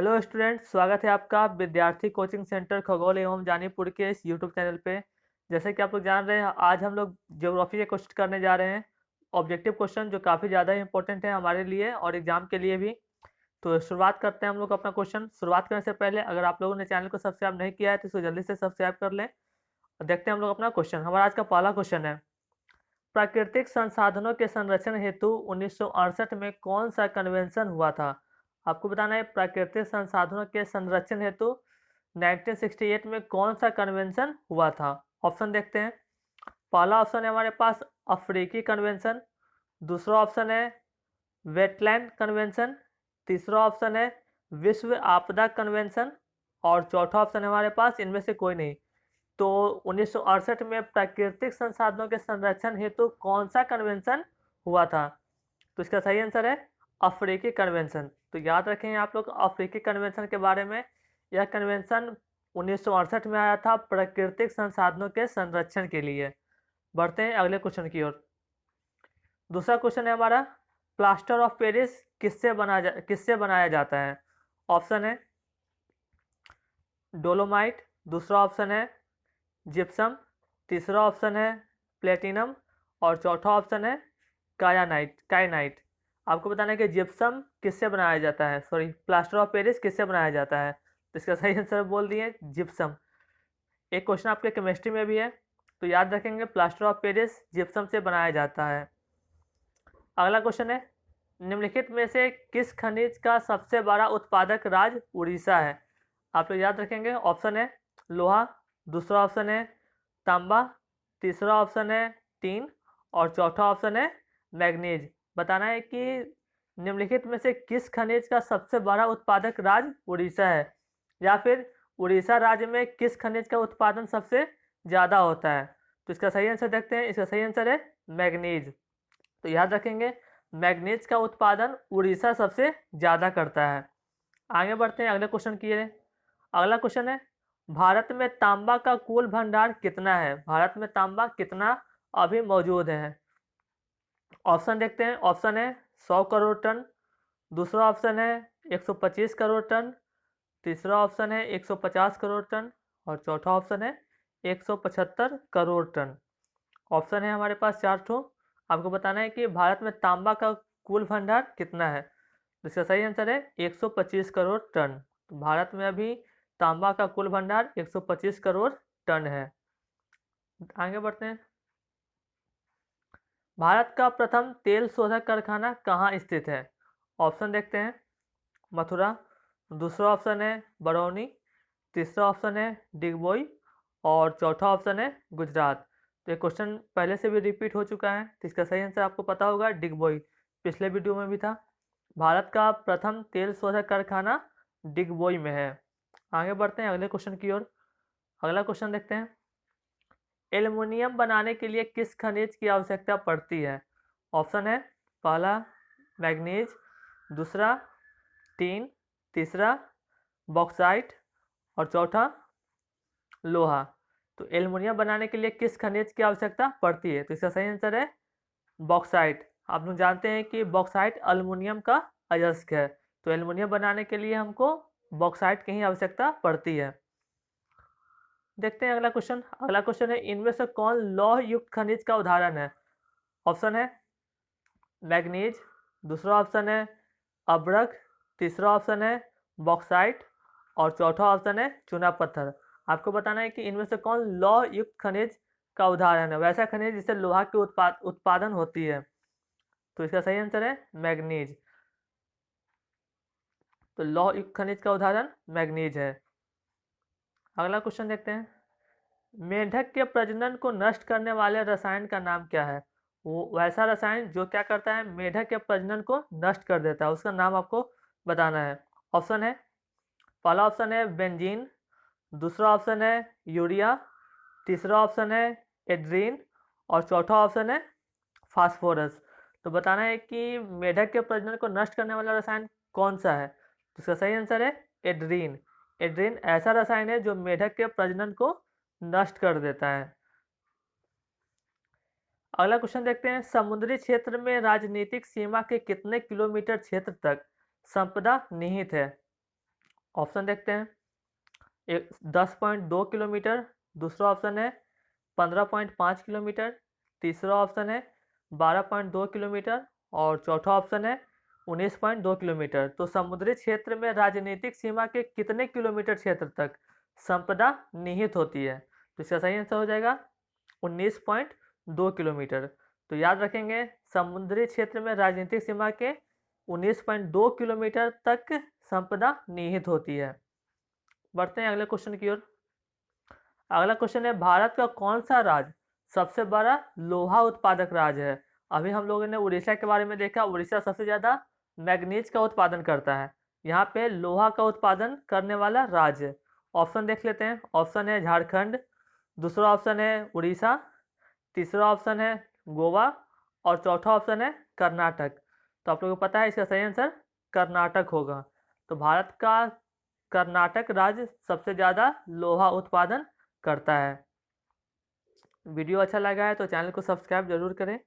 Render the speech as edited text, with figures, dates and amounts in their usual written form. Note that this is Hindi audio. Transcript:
हेलो स्टूडेंट, स्वागत है आपका विद्यार्थी कोचिंग सेंटर खगोल एवं जानीपुर के इस यूट्यूब चैनल पे। जैसे कि आप लोग जान रहे हैं, आज हम लोग ज्योग्राफी के क्वेश्चन करने जा रहे हैं। ऑब्जेक्टिव क्वेश्चन जो काफ़ी ज़्यादा इंपॉर्टेंट है हमारे लिए और एग्जाम के लिए भी। तो शुरुआत करते हैं हम लोग अपना क्वेश्चन। शुरुआत करने से पहले अगर आप लोगों ने चैनल को सब्सक्राइब नहीं किया है तो इसको जल्दी से सब्सक्राइब कर लें। और देखते हैं हम लोग अपना क्वेश्चन। हमारा आज का पहला क्वेश्चन है, प्राकृतिक संसाधनों के संरक्षण हेतु 1968 में कौन सा कन्वेंशन हुआ था। आपको बताना है प्राकृतिक संसाधनों के संरक्षण हेतु 1968 में कौन सा कन्वेंशन हुआ था। ऑप्शन देखते हैं। पहला ऑप्शन है हमारे पास अफ्रीकी कन्वेंशन, दूसरा ऑप्शन है वेटलैंड कन्वेंशन, तीसरा ऑप्शन है विश्व आपदा कन्वेंशन और चौथा ऑप्शन है हमारे पास इनमें से कोई नहीं। तो 1968 में प्राकृतिक संसाधनों के संरक्षण हेतु कौन सा कन्वेंशन हुआ था। तो इसका सही आंसर है अफ्रीकी कन्वेंशन। तो याद रखें आप लोग अफ्रीकी कन्वेंशन के बारे में। यह कन्वेंशन 1968 में आया था प्राकृतिक संसाधनों के संरक्षण के लिए। बढ़ते हैं अगले क्वेश्चन की ओर। दूसरा क्वेश्चन है हमारा, प्लास्टर ऑफ पेरिस किससे बनाया जाता है। ऑप्शन है डोलोमाइट, दूसरा ऑप्शन है जिप्सम, तीसरा ऑप्शन है प्लेटिनम और चौथा ऑप्शन है कायानाइट। आपको बताना है कि जिप्सम किससे बनाया जाता है, प्लास्टर ऑफ पेरिस किससे बनाया जाता है। तो इसका सही आंसर बोल दिए जिप्सम। एक क्वेश्चन आपके केमिस्ट्री में भी है, तो याद रखेंगे प्लास्टर ऑफ पेरिस जिप्सम से बनाया जाता है। अगला क्वेश्चन है, निम्नलिखित में से किस खनिज का सबसे बड़ा उत्पादक राज्य उड़ीसा है। आप लोग याद रखेंगे। ऑप्शन है लोहा, दूसरा ऑप्शन है तांबा, तीसरा ऑप्शन है टीन और चौथा ऑप्शन है मैग्नीज। बताना है कि निम्नलिखित में से किस खनिज का सबसे बड़ा उत्पादक राज्य उड़ीसा है, या फिर उड़ीसा राज्य में किस खनिज का उत्पादन सबसे ज़्यादा होता है। तो इसका सही आंसर देखते हैं। इसका सही आंसर है मैग्नीज। तो याद रखेंगे मैग्नीज का उत्पादन उड़ीसा सबसे ज़्यादा करता है। आगे बढ़ते हैं अगले क्वेश्चन की ओर। अगला क्वेश्चन है, भारत में तांबा का कुल भंडार कितना है। भारत में तांबा कितना अभी मौजूद है। ऑप्शन देखते हैं। ऑप्शन है 100 करोड़ टन, दूसरा ऑप्शन है 125 करोड़ टन, तीसरा ऑप्शन है 150 करोड़ टन और चौथा ऑप्शन है 175 करोड़ टन। ऑप्शन है हमारे पास 4 ठो। आपको बताना है कि भारत में तांबा का कुल भंडार कितना है। तो इसका सही आंसर है 125 करोड़ टन। तो भारत में अभी तांबा का कुल भंडार 125 करोड़ टन है। आगे बढ़ते हैं। भारत का प्रथम तेल शोधक कारखाना कहाँ स्थित है। ऑप्शन देखते हैं। मथुरा, दूसरा ऑप्शन है बरौनी, तीसरा ऑप्शन है डिगबोई और चौथा ऑप्शन है गुजरात। तो ये क्वेश्चन पहले से भी रिपीट हो चुका है, तो इसका सही आंसर आपको पता होगा डिगबोई। पिछले वीडियो में भी था। भारत का प्रथम तेल शोधक कारखाना डिगबोई में है। आगे बढ़ते हैं अगले क्वेश्चन की ओर। अगला क्वेश्चन देखते हैं, एल्युमिनियम बनाने के लिए किस खनिज की आवश्यकता पड़ती है। ऑप्शन है पहला मैग्नीज, दूसरा टीन, तीसरा बॉक्साइट और चौथा लोहा। तो एल्युमिनियम बनाने के लिए किस खनिज की आवश्यकता पड़ती है। तो इसका सही आंसर है बॉक्साइट। आप लोग जानते हैं कि बॉक्साइट अल्युमिनियम का अयस्क है, तो एल्युमिनियम बनाने के लिए हमको बॉक्साइट की ही आवश्यकता पड़ती है। देखते हैं अगला क्वेश्चन। अगला क्वेश्चन है, इनमें से कौन लौह युक्त खनिज का उदाहरण है। ऑप्शन है मैग्नीज, दूसरा ऑप्शन है अब्रक, तीसरा ऑप्शन है बॉक्साइट और चौथा ऑप्शन है चूना पत्थर। आपको बताना है कि इनमें से कौन लौह युक्त खनिज का उदाहरण है, वैसा खनिज जिससे लोहा की उत्पादन होती है। तो इसका सही आंसर है मैग्नीज। तो लौह युक्त खनिज का उदाहरण मैग्नीज है। अगला क्वेश्चन देखते हैं, मेंढक के प्रजनन को नष्ट करने वाले रसायन का नाम क्या है। वो वैसा रसायन जो क्या करता है, मेंढक के प्रजनन को नष्ट कर देता है, उसका नाम आपको बताना है। ऑप्शन है, पहला ऑप्शन है बेंजीन, दूसरा ऑप्शन है यूरिया, तीसरा ऑप्शन है एड्रीन और चौथा ऑप्शन है फास्फोरस। तो बताना है कि मेंढक के प्रजनन को नष्ट करने वाला रसायन कौन सा है। तो इसका सही आंसर है एड्रीन। एड्रीन ऐसा रसायन है जो मेंढक के प्रजनन को नष्ट कर देता है। अगला क्वेश्चन देखते हैं, समुद्री क्षेत्र में राजनीतिक सीमा के कितने किलोमीटर क्षेत्र तक संपदा निहित है। ऑप्शन देखते हैं। 10.2 किलोमीटर, दूसरा ऑप्शन है 15.5 किलोमीटर, तीसरा ऑप्शन है 12.2 किलोमीटर और चौथा ऑप्शन है 19.2 किलोमीटर। तो समुद्री क्षेत्र में राजनीतिक सीमा के कितने किलोमीटर क्षेत्र तक संपदा निहित होती है? तो इसका सही आंसर हो जाएगा 19.2 किलोमीटर। तो याद रखेंगे, समुद्री क्षेत्र में राजनीतिक सीमा के 19.2 किलोमीटर तक संपदा निहित होती है। बढ़ते हैं अगले क्वेश्चन की ओर। अगला क्वेश्चन है, भारत का कौन सा राज्य सबसे बड़ा लोहा उत्पादक राज्य है? अभी हम लोगों ने उड़ीसा के बारे में देखा, उड़ीसा सबसे ज़्यादा मैग्नीज का उत्पादन करता है। यहाँ पे लोहा का उत्पादन करने वाला राज्य, ऑप्शन देख लेते हैं। ऑप्शन है झारखंड, दूसरा ऑप्शन है उड़ीसा, तीसरा ऑप्शन है गोवा और चौथा ऑप्शन है कर्नाटक। तो आप लोगों को पता है इसका सही आंसर कर्नाटक होगा। तो भारत का कर्नाटक राज्य सबसे ज़्यादा लोहा उत्पादन करता है। वीडियो अच्छा लगा है तो चैनल को सब्सक्राइब जरूर करें।